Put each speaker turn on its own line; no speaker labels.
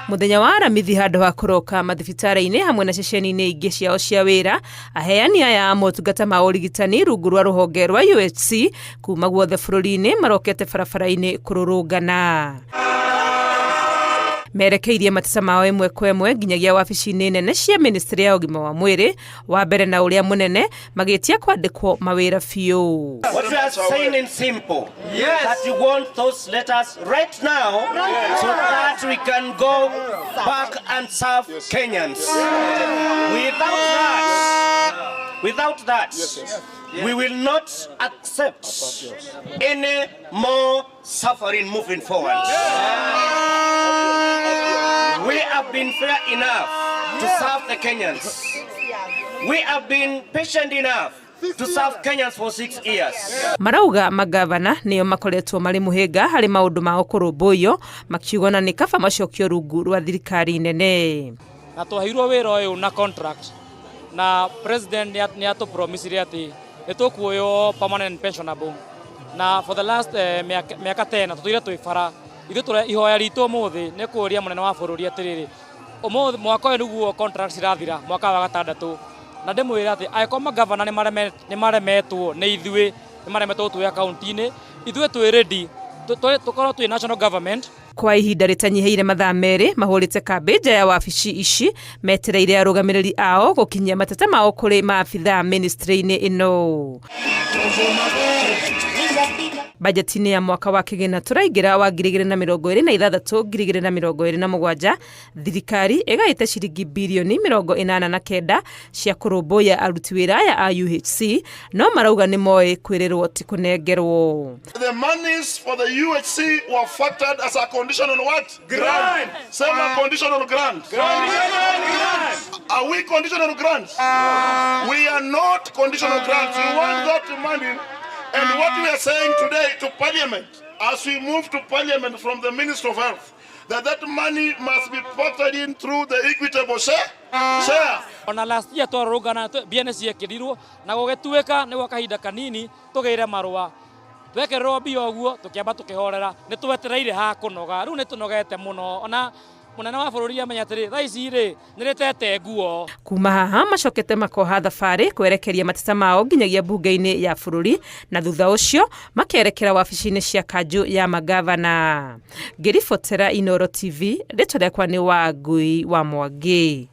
Muthenya wa aramithi handu ha kuroka mathibitari-ini hamwe na ceceni-ini ingi ciao cia wira, aheani aya motungata ma urigitani rungu rwa ruhonge rwa UHC kuma guothe bururi-ini marokete barabara-ini kururungana. Merekeirie matisa mao imwe kwa imwe nginyagia wabici-ini nene cia ministry ya ugima wa mwiri wa mbere na uria munene magitia kwandikwo mawira biu.
What we are saying in simple, that you want those letters right now, so that we can go back and serve Kenyans. Without that, we will not accept any more suffering moving forward. We have been fair enough to serve the Kenyans. We have been patient enough to serve Kenyans for 6 years.
Marauga magavana niyo makoretwo mari muhinga hari maundu ma ukurumbuyo makiugana ni kaba macokio rungu rwa thirikari nene.
Na twahirwo wira uyu na contract na president ni ato promise ati nitukuoyo permanent pensionable na for the last miaka 10 tutire twifara ithu tore ihoya ritu muthi ni kuria munene wa bururi atiriri umuthi mwaka uyu niguo contract irathira mwaka wa gatandatu na ndimwira ati aikoma governor ni maremetwo ni ithuĩ ni maremetwo tu account-ini ithuĩ twi ready tukorwo twi national government.
Kwa ihinda ritanyiheire mathaa meri mahurite kambi ya wabici ici metereire arugamiriri ao gukinyia mateta mao kuri maabitha ministry-ini ino. Bajeti-ini ya mwaka wa kigina turaingira wa 2026-2027 thirikari igaite ciringi bilioni 89 cia kurumbuya aruti wira ya UHC no marauga ni moe kwirirwo ti kunengerwo.
The monies for the UHC were factored as a condition on what? Grant. Same condition on grant. Are we conditional on grants? We are not conditional on grants. We want that money. And what we are saying today to Parliament, as we move to Parliament from the Minister of Health, that money must be factored in through the equitable share.
Ona last year twarugana BNS yekirirwo na gugetuika ni gwa kahinda kanini tugeire marua twekerwo bio guo tukiamba tukihorera ni twetereire ha kunoga riu ni tunogete muno ona munene wa bururi amenya atiri thaici ri niritete nguo.
Kuma haha macokete makoha thabari kwerekeria mateta mao nginyagia bunge-ini ya bururi na thutha ucio makerekera wabici-ini cia kanju ya magavana. Ngiribotera Inooro TV ritwa riakwa ni Wangui wa Mwangi.